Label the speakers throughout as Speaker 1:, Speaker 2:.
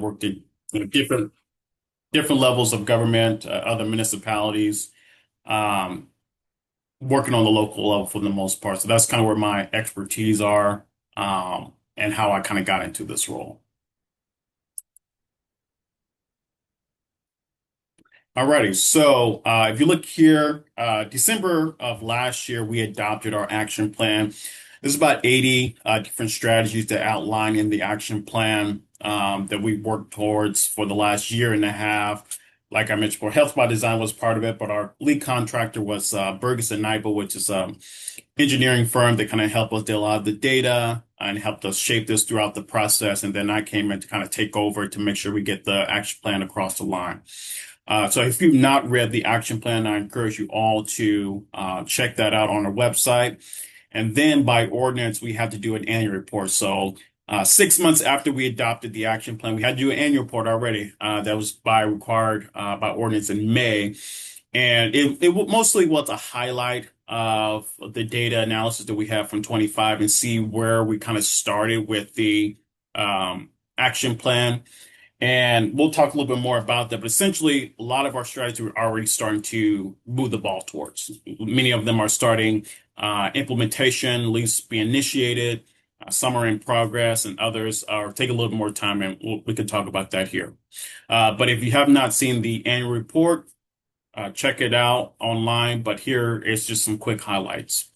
Speaker 1: worked in different levels of government, other municipalities, um, working on the local level for the most part. So that's kind of where my expertise are, and how I kind of got into this role. Alrighty, so if you look here, December of last year, we adopted our action plan. There's about 80 different strategies to outline in the action plan that we worked towards for the last year and a half. Like I mentioned before, Health by Design was part of it, but our lead contractor was Burgess and Nyepel, which is an engineering firm that kind of helped us deal out the data and helped us shape this throughout the process. And then I came in to kind of take over to make sure we get the action plan across the line. So if you've not read the action plan, I encourage you all to check that out on our website. And then by ordinance, we have to do an annual report. So 6 months after we adopted the action plan, we had to do an annual report already. That was by required by ordinance in May. And it mostly was a highlight of the data analysis that we have from 25 and see where we kind of started with the action plan. And we'll talk a little bit more about that. But essentially, a lot of our strategies are already starting to move the ball towards. Many of them are starting implementation, leases be initiated, some are in progress, and others are taking a little more time. And we can talk about that here. But if you have not seen the annual report, check it out online. But here is just some quick highlights.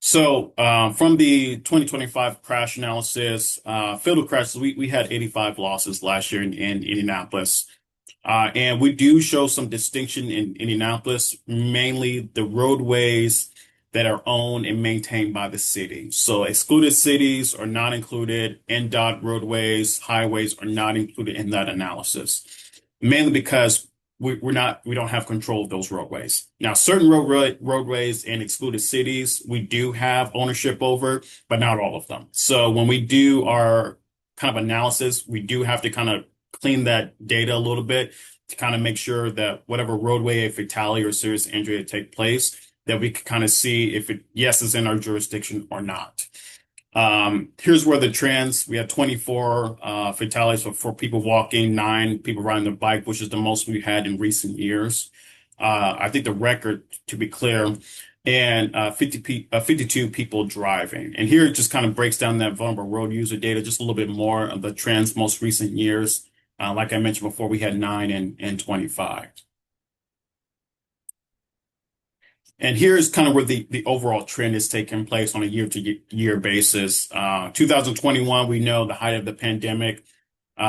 Speaker 1: So from the 2025 crash analysis, fatal crashes, we had 85 losses last year in Indianapolis. And we do show some distinction in Indianapolis, mainly the roadways that are owned and maintained by the city. So excluded cities are not included. NDOT roadways, highways are not included in that analysis, mainly because we don't have control of those roadways. Now, certain roadways in excluded cities, we do have ownership over, but not all of them. So when we do our kind of analysis, we do have to kind of clean that data a little bit to kind of make sure that whatever roadway a fatality or serious injury take place, that we can kind of see if it, yes, is in our jurisdiction or not. Here's where the trends, we had 24 fatalities for people walking, 9 people riding their bike, which is the most we had in recent years. I think the record, to be clear, and 52 people driving. And here it just kind of breaks down that vulnerable road user data, just a little bit more of the trends most recent years. Like I mentioned before, we had 9 and 25. And here's kind of where the overall trend is taking place on a year-to-year basis. 2021, we know the height of the pandemic,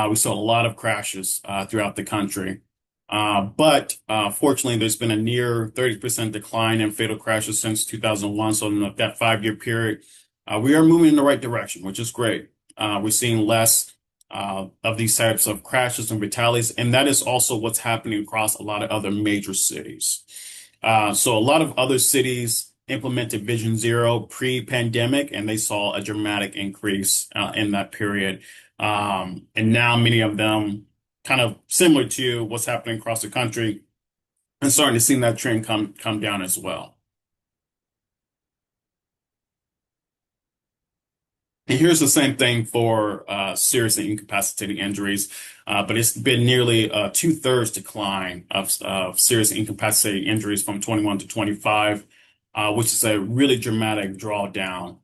Speaker 1: we saw a lot of crashes throughout the country. But fortunately, there's been a near 30% decline in fatal crashes since 2001. So in that 5-year period, we are moving in the right direction, which is great. We're seeing less of these types of crashes and fatalities. And that is also what's happening across a lot of other major cities. So a lot of other cities implemented Vision Zero pre-pandemic, and they saw a dramatic increase in that period. And now many of them kind of similar to what's happening across the country and starting to see that trend come down as well. And here's the same thing for serious and incapacitating injuries, but it's been nearly a 2/3 decline of serious and incapacitating injuries from 21 to 25, which is a really dramatic drawdown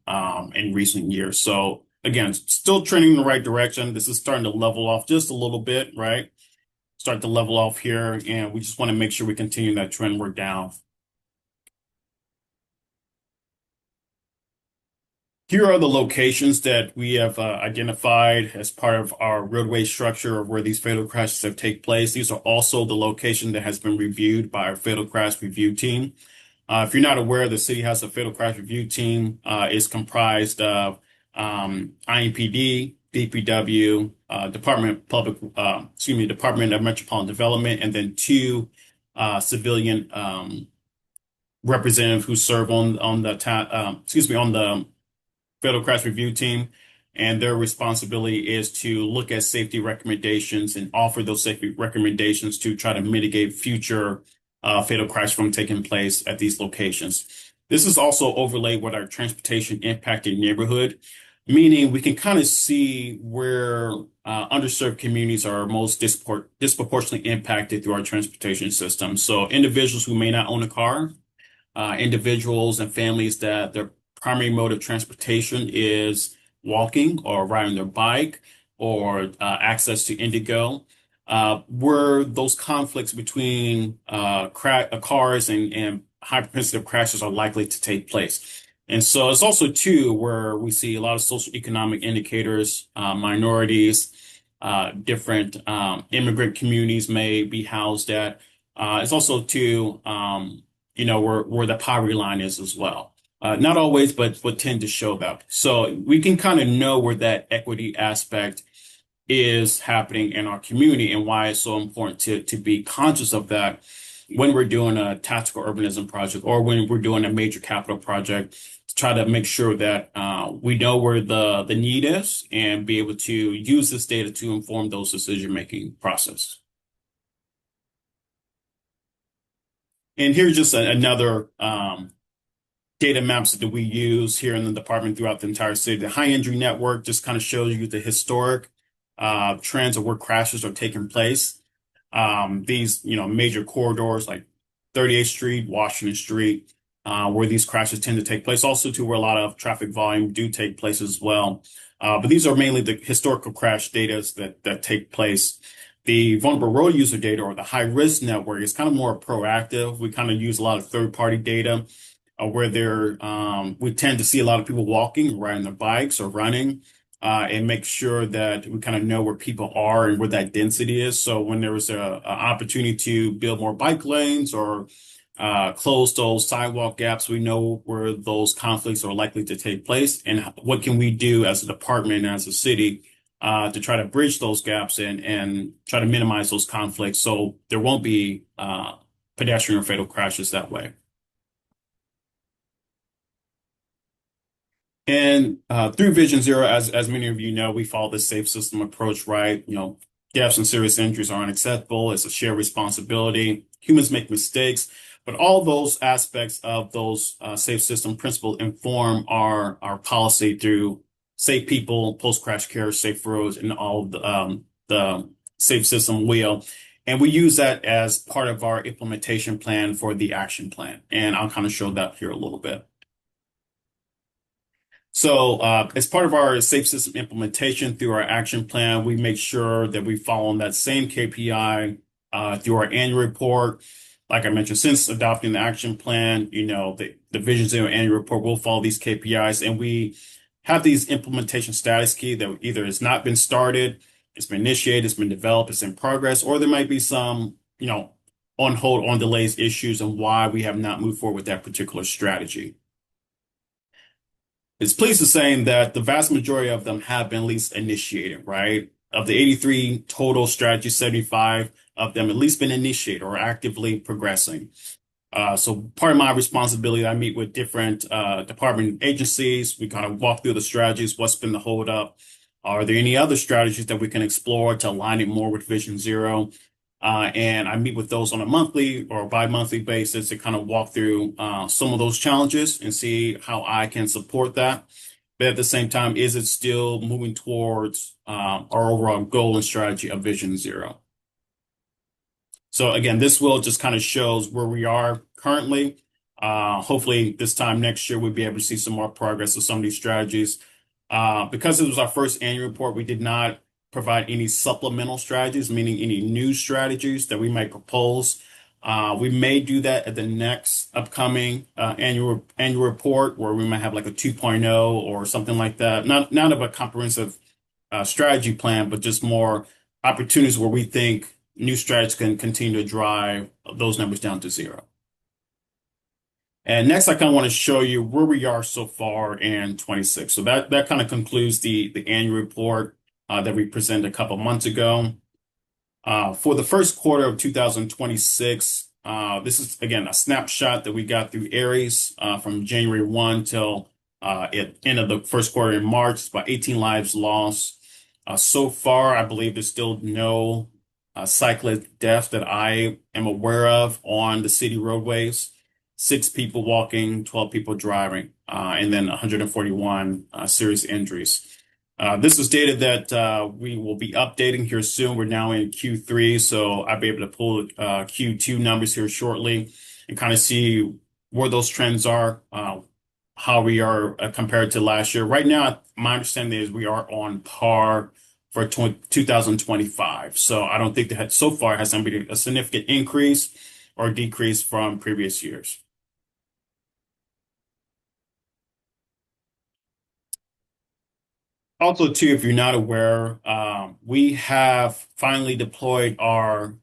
Speaker 1: in recent years. So again, still trending in the right direction. This is starting to level off just a little bit, right? Start to level off here, and we just want to make sure we continue that trend. We're down. Here are the locations that we have identified as part of our roadway structure of where these fatal crashes have taken place. These are also the location that has been reviewed by our fatal crash review team. If you're not aware, the city has a fatal crash review team. Is comprised of IMPD, DPW, Department of Metropolitan Development, and then 2 civilian representatives who serve on the Fatal Crash Review Team, and their responsibility is to look at safety recommendations and offer those safety recommendations to try to mitigate future fatal crash from taking place at these locations. This is also overlaid with our transportation impacted neighborhood. meaning we can kind of see where underserved communities are most disproportionately impacted through our transportation system. So individuals who may not own a car, individuals and families that their primary mode of transportation is walking or riding their bike or access to Indigo, where those conflicts between cars and high propensity of crashes are likely to take place. And so it's also too where we see a lot of socioeconomic indicators, minorities, different immigrant communities may be housed at. It's also too where the poverty line is as well. Not always, but what tend to show that. So we can kind of know where that equity aspect is happening in our community and why it's so important to be conscious of that when we're doing a tactical urbanism project or when we're doing a major capital project to try to make sure that we know where the need is and be able to use this data to inform those decision-making process. And here's just another data maps that we use here in the department throughout the entire city. The high injury network just kind of shows you the historic trends of where crashes are taking place. These, major corridors like 38th Street, Washington Street, where these crashes tend to take place, also to where a lot of traffic volume do take place as well. But these are mainly the historical crash data that take place. The vulnerable road user data or the high risk network is kind of more proactive. We kind of use a lot of third party data where we tend to see a lot of people walking, riding their bikes or running, and make sure that we kind of know where people are and where that density is. So when there was a opportunity to build more bike lanes or close those sidewalk gaps, we know where those conflicts are likely to take place and what can we do as a department, as a city, to try to bridge those gaps and try to minimize those conflicts so there won't be pedestrian or fatal crashes that way. And through Vision Zero, as many of you know, we follow the safe system approach, right? Deaths and serious injuries are unacceptable. It's a shared responsibility. Humans make mistakes, but all those aspects of those safe system principles inform our policy through safe people, post-crash care, safe roads, and all of the safe system wheel. And we use that as part of our implementation plan for the action plan. And I'll kind of show that here a little bit. So, as part of our safe system implementation through our action plan, we make sure that we follow on that same KPI through our annual report. Like I mentioned, since adopting the action plan, the Vision Zero annual report will follow these KPIs, and we have these implementation status key that either has not been started, it's been initiated, it's been developed, it's in progress, or there might be some, on hold, on delays issues and why we have not moved forward with that particular strategy. It's pleased to say that the vast majority of them have been at least initiated, right? Of the 83 total strategies, 75 of them at least been initiated or actively progressing. So part of my responsibility, I meet with different department agencies. We kind of walk through the strategies, what's been the holdup. Are there any other strategies that we can explore to align it more with Vision Zero? And I meet with those on a monthly or bi-monthly basis to kind of walk through some of those challenges and see how I can support that. But at the same time, is it still moving towards our overall goal and strategy of Vision Zero? So again, this will just kind of shows where we are currently. Hopefully this time next year, we'll be able to see some more progress with some of these strategies. Because it was our first annual report, we did not provide any supplemental strategies, meaning any new strategies that we might propose. We may do that at the next upcoming annual report, where we might have like a 2.0 or something like that. Not of a comprehensive strategy plan, but just more opportunities where we think new strategies can continue to drive those numbers down to zero. And next, I kind of want to show you where we are so far in 26. So that kind of concludes the annual report that we presented a couple months ago. For the first quarter of 2026, this is, again, a snapshot that we got through Aries from January 1 till end of the first quarter in March. It's about 18 lives lost. So far, I believe there's still no cyclist death that I am aware of on the city roadways. 6 people walking, 12 people driving. and then 141 serious injuries. This is data that we will be updating here soon. We're now in Q3, so I'll be able to pull Q2 numbers here shortly and kind of see where those trends are, how we are compared to last year. Right now, my understanding is we are on par for 2025. So I don't think that so far has been a significant increase or decrease from previous years. Also, too, if you're not aware, we have finally deployed our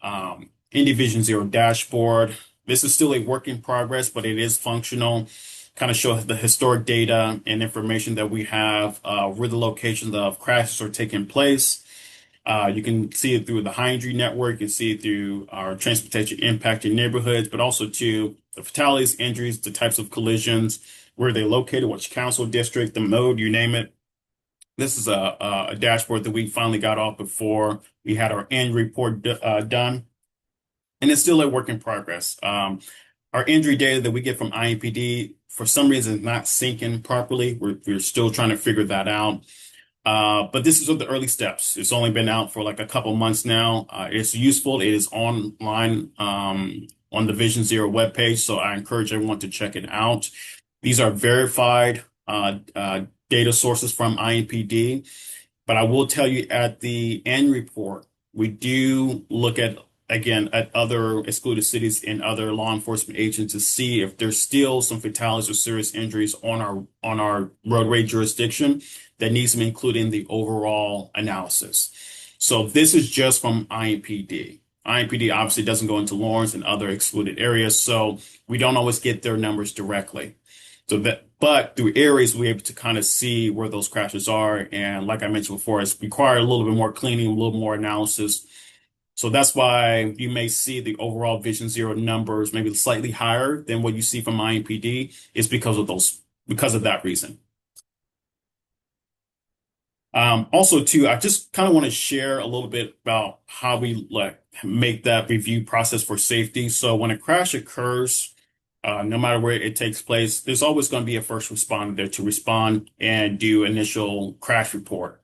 Speaker 1: Indy Vision Zero dashboard. This is still a work in progress, but it is functional. Kind of show the historic data and information that we have, where the locations of crashes are taking place. You can see it through the high injury network. You can see it through our transportation impacted neighborhoods, but also to the fatalities, injuries, the types of collisions, where they're located, which council district, the mode, you name it. This is a dashboard that we finally got off before we had our end report done, and it's still a work in progress. Our injury data that we get from IMPD, for some reason, is not syncing properly. We're still trying to figure that out. But this is the early steps. It's only been out for like a couple months now. It's useful. It is online on the Vision Zero webpage, so I encourage everyone to check it out. These are verified data sources from IMPD. But I will tell you at the end report, we do look at, again, at other excluded cities and other law enforcement agents to see if there's still some fatalities or serious injuries on our roadway jurisdiction that needs to be included in the overall analysis. So this is just from IMPD. IMPD obviously doesn't go into Lawrence and other excluded areas, so we don't always get their numbers directly. But through areas, we're able to kind of see where those crashes are. And like I mentioned before, it's required a little bit more cleaning, a little more analysis. So that's why you may see the overall Vision Zero numbers maybe slightly higher than what you see from IMPD is because of that reason. Also, too, I just kind of want to share a little bit about how we make that review process for safety. So when a crash occurs, no matter where it takes place, there's always going to be a first responder there to respond and do initial crash report.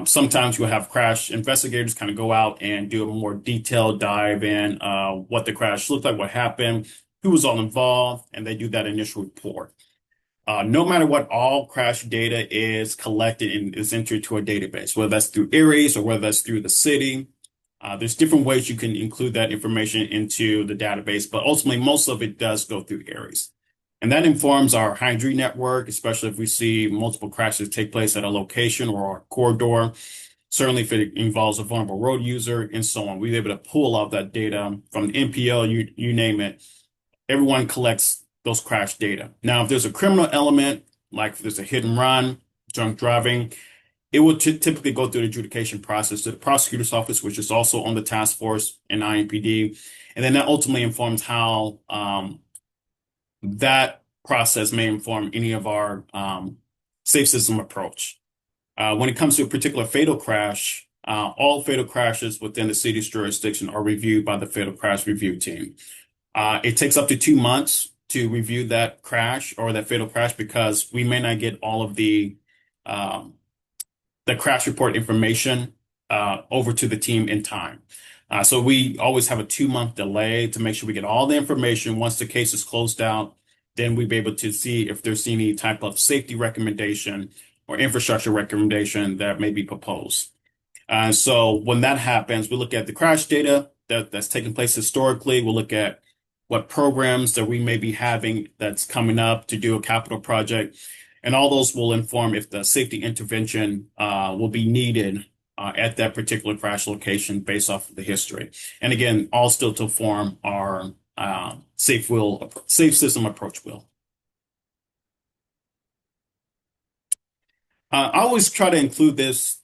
Speaker 1: Sometimes you'll have crash investigators kind of go out and do a more detailed dive in what the crash looked like, what happened, who was all involved, and they do that initial report. No matter what, all crash data is collected and is entered to a database, whether that's through Aries or whether that's through the city. There's different ways you can include that information into the database, but ultimately most of it does go through Aries. And that informs our high injury network, especially if we see multiple crashes take place at a location or a corridor. Certainly if it involves a vulnerable road user and so on, we're able to pull all that data from the NPL, you name it. Everyone collects those crash data. Now, if there's a criminal element, like if there's a hit and run, drunk driving, it will typically go through the adjudication process to the prosecutor's office, which is also on the task force in IMPD. And then that ultimately informs how that process may inform any of our safe system approach. When it comes to a particular fatal crash, all fatal crashes within the city's jurisdiction are reviewed by the fatal crash review team. It takes up to 2 months to review that crash or that fatal crash because we may not get all of the crash report information over to the team in time. So we always have a 2 month delay to make sure we get all the information. Once the case is closed out, then we'll be able to see if there's any type of safety recommendation or infrastructure recommendation that may be proposed. So when that happens, we look at the crash data that's taken place historically. We'll look at what programs that we may be having that's coming up to do a capital project. And all those will inform if the safety intervention will be needed at that particular crash location based off of the history. And again, all still to form our safe system approach will. I always try to include this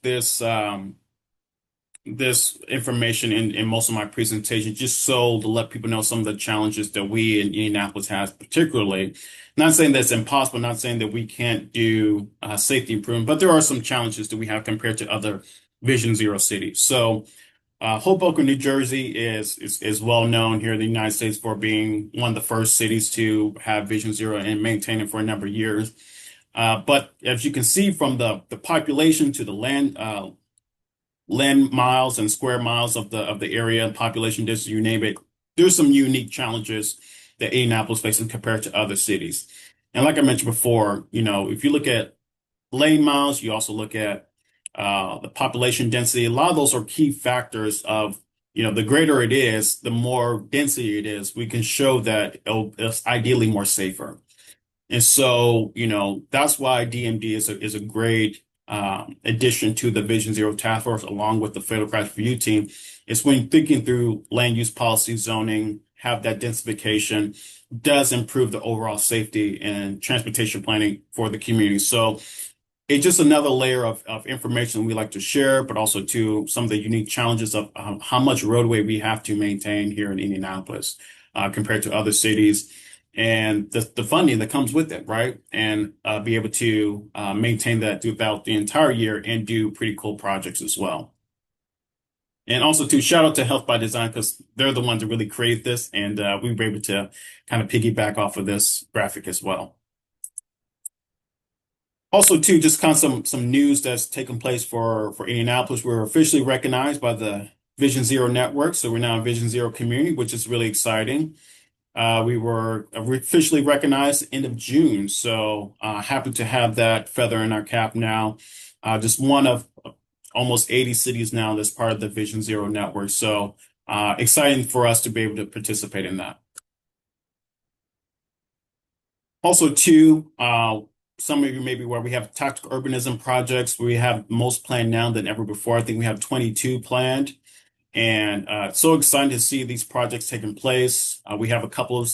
Speaker 1: information in most of my presentations, just so to let people know some of the challenges that we in Indianapolis have, particularly. Not saying that's impossible, not saying that we can't do safety improvement, but there are some challenges that we have compared to other Vision Zero cities. So Hoboken, New Jersey is well known here in the United States for being one of the first cities to have Vision Zero and maintain it for a number of years. But as you can see from the population to the land miles and square miles of the area, population density, you name it, there's some unique challenges that Indianapolis faces compared to other cities. And like I mentioned before, if you look at lane miles, you also look at the population density. A lot of those are key factors of, the greater it is, the more density it is. We can show that it's ideally more safer. And so, that's why DMD is a great addition to the Vision Zero Task Force, along with the Federal Crash Review Team. It's when thinking through land use policy, zoning, have that densification does improve the overall safety and transportation planning for the community. So it's just another layer of information we like to share, but also to some of the unique challenges of how much roadway we have to maintain here in Indianapolis compared to other cities, and the funding that comes with it, right? And be able to maintain that throughout the entire year and do pretty cool projects as well. And also to shout out to Health by Design because they're the ones that really create this, and we were able to kind of piggyback off of this graphic as well. Also, too, just kind of some news that's taken place for Indianapolis. We're officially recognized by the Vision Zero Network, so we're now a Vision Zero community, which is really exciting. We were officially recognized end of June, so happy to have that feather in our cap now. Just one of almost 80 cities now that's part of the Vision Zero Network, so exciting for us to be able to participate in that. Also, too, some of you may be aware we have tactical urbanism projects. We have most planned now than ever before. I think we have 22 planned, and so excited to see these projects taking place. We have a couple of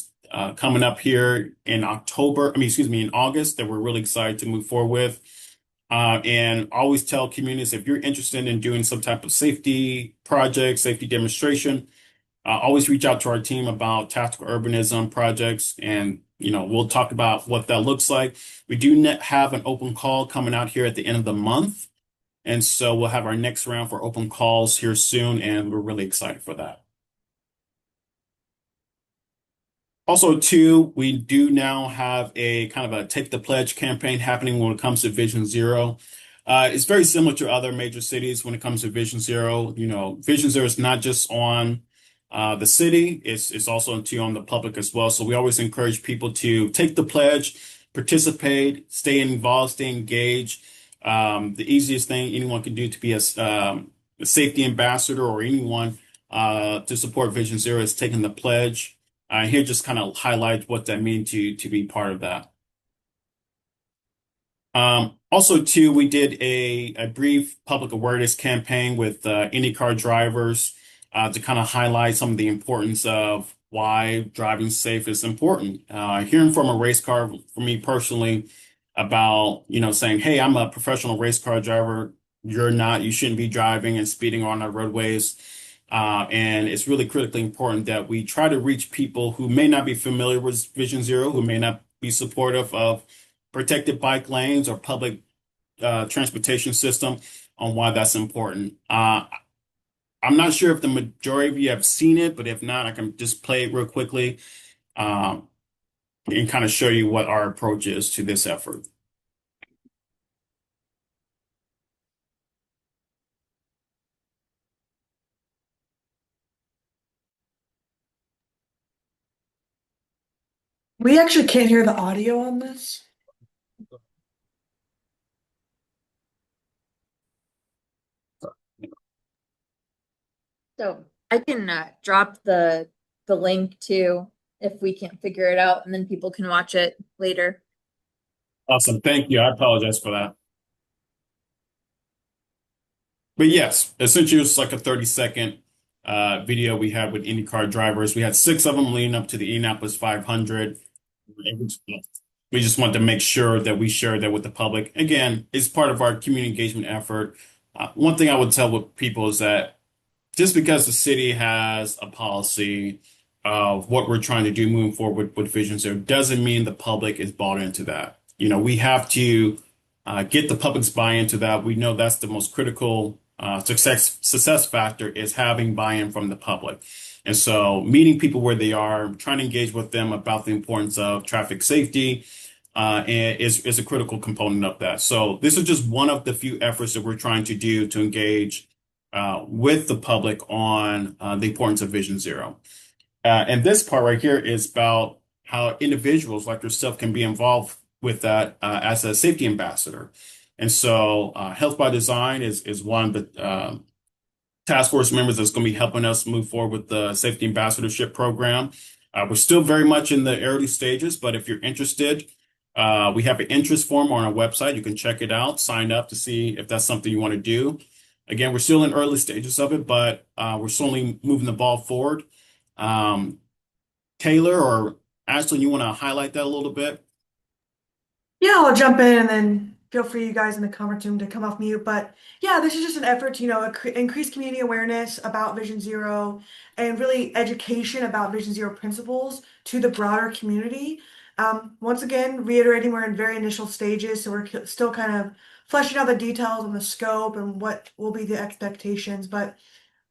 Speaker 1: coming up here in October. I mean, excuse me, in August that we're really excited to move forward with. And always tell communities if you're interested in doing some type of safety project, safety demonstration, always reach out to our team about tactical urbanism projects, and we'll talk about what that looks like. We do have an open call coming out here at the end of the month, and so we'll have our next round for open calls here soon, and we're really excited for that. Also, too, we do now have a kind of a Take the Pledge campaign happening when it comes to Vision Zero. It's very similar to other major cities when it comes to Vision Zero. Vision Zero is not just on the city, it's also on the public as well. So we always encourage people to take the pledge, participate, stay involved, stay engaged. The easiest thing anyone can do to be a safety ambassador or anyone to support Vision Zero is taking the pledge. Here just kind of highlight what that means to be part of that. Also, too, we did a brief public awareness campaign with IndyCar drivers to kind of highlight some of the importance of why driving safe is important. Hearing from a race car, for me personally, about, saying, hey, I'm a professional race car driver. You're not, you shouldn't be driving and speeding on our roadways. And it's really critically important that we try to reach people who may not be familiar with Vision Zero, who may not be supportive of protected bike lanes or public transportation system on why that's important. I'm not sure if the majority of you have seen it, but if not, I can just play it real quickly and kind of show you what our approach is to this effort.
Speaker 2: We actually can't hear the audio on this.
Speaker 3: So I can drop the link too if we can't figure it out, and then people can watch it later.
Speaker 1: Awesome. Thank you. I apologize for that. But yes, essentially it's like a 30-second video we had with IndyCar drivers. We had 6 of them leading up to the Indianapolis 500. We just wanted to make sure that we share that with the public. Again, it's part of our community engagement effort. One thing I would tell with people is that just because the city has a policy of what we're trying to do moving forward with Vision Zero doesn't mean the public is bought into that. We have to get the public's buy into that. We know that's the most critical success factor is having buy-in from the public. And so meeting people where they are, trying to engage with them about the importance of traffic safety, and is a critical component of that. So this is just one of the few efforts that we're trying to do to engage with the public on the importance of Vision Zero. And this part right here is about how individuals like yourself can be involved with that as a safety ambassador. And so Health by Design is one of the task force members that's going to be helping us move forward with the safety ambassadorship program. We're still very much in the early stages, but if you're interested, we have an interest form on our website. You can check it out, sign up to see if that's something you want to do. Again, we're still in early stages of it, but we're slowly moving the ball forward. Um, Taylor or Ashley, you want to highlight that a little bit?
Speaker 2: Yeah, I'll jump in and then feel free, you guys in the conference room, to come off mute. But yeah, this is just an effort to, increase community awareness about Vision Zero and really education about Vision Zero principles to the broader community. Once again, reiterating, we're in very initial stages, so we're still kind of fleshing out the details on the scope and what will be the expectations. But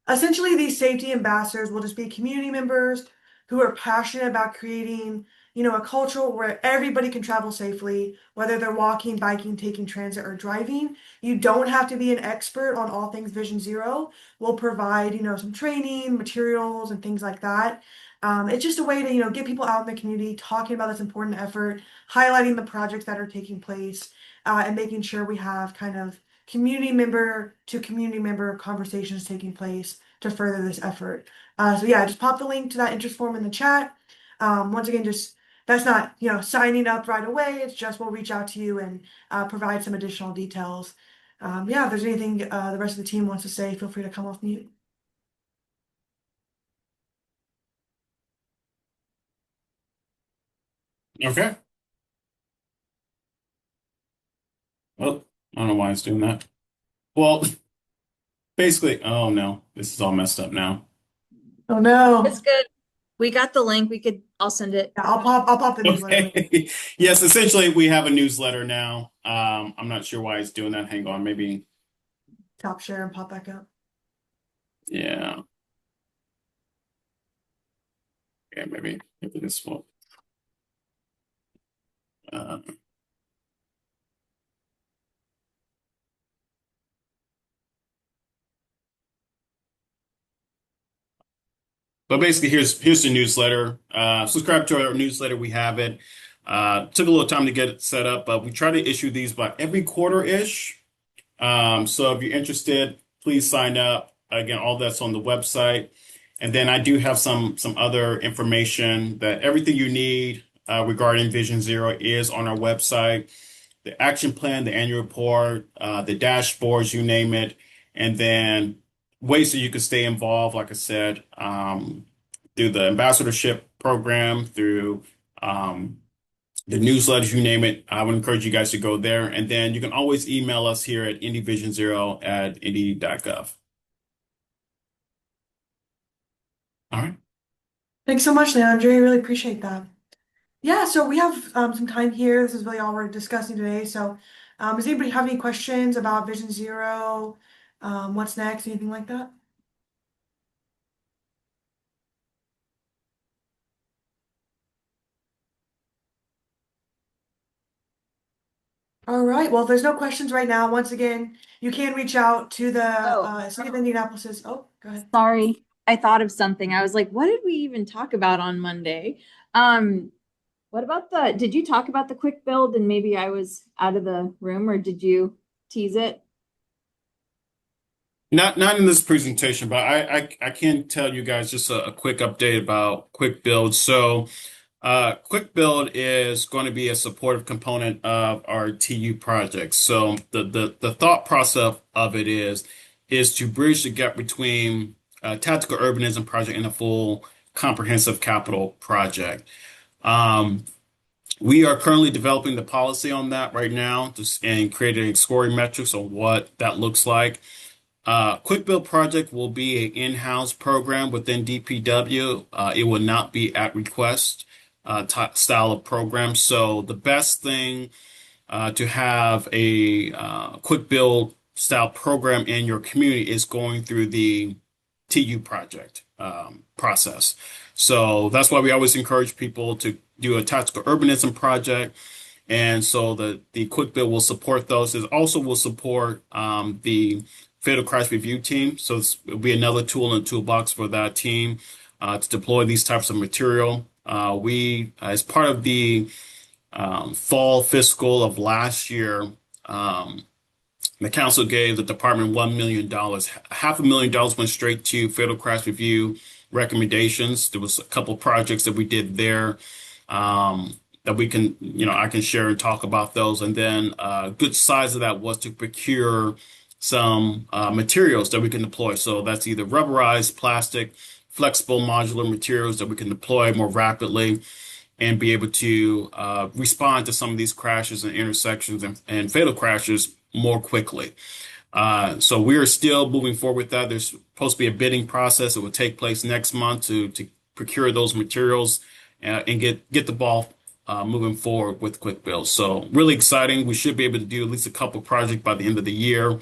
Speaker 2: essentially, these safety ambassadors will just be community members who are passionate about creating, a culture where everybody can travel safely, whether they're walking, biking, taking transit, or driving. You don't have to be an expert on all things Vision Zero. We'll provide, some training, materials, and things like that. It's just a way to, get people out in the community talking about this important effort, highlighting the projects that are taking place, and making sure we have kind of community member to community member conversations taking place to further this effort. So yeah, just pop the link to that interest form in the chat. Once again, just that's not, signing up right away. It's just we'll reach out to you and provide some additional details. Yeah, if there's anything the rest of the team wants to say, feel free to come off mute.
Speaker 1: Okay. Well, I don't know why it's doing that. Well, basically, oh no, this is all messed up now.
Speaker 2: Oh no.
Speaker 3: It's good. We got the link. I'll send it.
Speaker 2: Yeah, I'll pop the newsletter link.
Speaker 1: Okay. Yes, essentially we have a newsletter now. I'm not sure why it's doing that. Hang on, maybe.
Speaker 2: Top share and pop back up.
Speaker 1: Yeah. Yeah, maybe this will. Uh, but basically, here's the newsletter. Subscribe to our newsletter. We have it. Took a little time to get it set up, but we try to issue these by every quarter-ish. So if you're interested, please sign up. Again, all that's on the website. And then I do have some other information that everything you need regarding Vision Zero is on our website. The action plan, the annual report, the dashboards, you name it, and then ways that you can stay involved, like I said, through the ambassadorship program, through the newsletters, you name it. I would encourage you guys to go there. And then you can always email us here at indyvisionzero@indy.gov. All right.
Speaker 2: Thanks so much, LeAndre. I really appreciate that. Yeah, so we have some time here. This is really all we're discussing today. So, does anybody have any questions about Vision Zero? What's next? Anything like that? All right. Well, if there's no questions right now, once again, you can reach out to the City of Indianapolis. Oh, go ahead.
Speaker 3: Sorry, I thought of something. I was like, what did we even talk about on Monday? What about did you talk about the quick build and maybe I was out of the room, or did you tease it?
Speaker 1: Not in this presentation, but I can tell you guys just a quick update about Quick Build. So, Quick Build is going to be a supportive component of our TU project. So the thought process of it is to bridge the gap between a tactical urbanism project and a full comprehensive capital project. Um, we are currently developing the policy on that right now, and creating scoring metrics on what that looks like. Quick Build Project will be an in-house program within DPW. It will not be at request style of program. So the best thing to have a quick build style program in your community is going through the TU project process. So that's why we always encourage people to do a tactical urbanism project. And so the quick bill will support those. It also will support the fatal crash review team. So it'll be another tool in the toolbox for that team to deploy these types of material. As part of the fall fiscal of last year, the council gave the department $1 million. $500,000 went straight to fatal crash review recommendations. There was a couple projects that we did there that we can, I can share and talk about those. And then a good size of that was to procure some materials that we can deploy. So that's either rubberized, plastic, flexible modular materials that we can deploy more rapidly and be able to respond to some of these crashes and intersections and fatal crashes more quickly. So we are still moving forward with that. There's supposed to be a bidding process that will take place next month to procure those materials and get the ball moving forward with quick builds. So really exciting. We should be able to do at least a couple projects by the end of the year,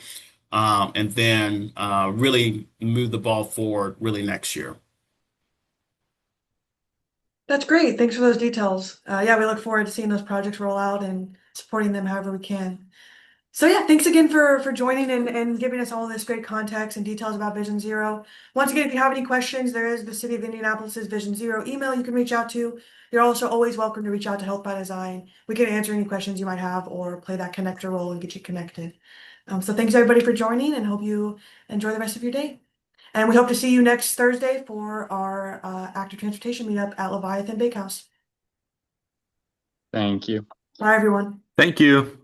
Speaker 1: and then really move the ball forward really next year.
Speaker 2: That's great. Thanks for those details. Yeah, we look forward to seeing those projects roll out and supporting them however we can. So yeah, thanks again for joining and giving us all this great context and details about Vision Zero. Once again, if you have any questions, there is the City of Indianapolis's Vision Zero email you can reach out to. You're also always welcome to reach out to Help by Design. We can answer any questions you might have or play that connector role and get you connected. So thanks everybody for joining and hope you enjoy the rest of your day. And we hope to see you next Thursday for our active transportation meetup at Leviathan Bakehouse.
Speaker 4: Thank you.
Speaker 2: Bye, everyone.
Speaker 5: Thank you.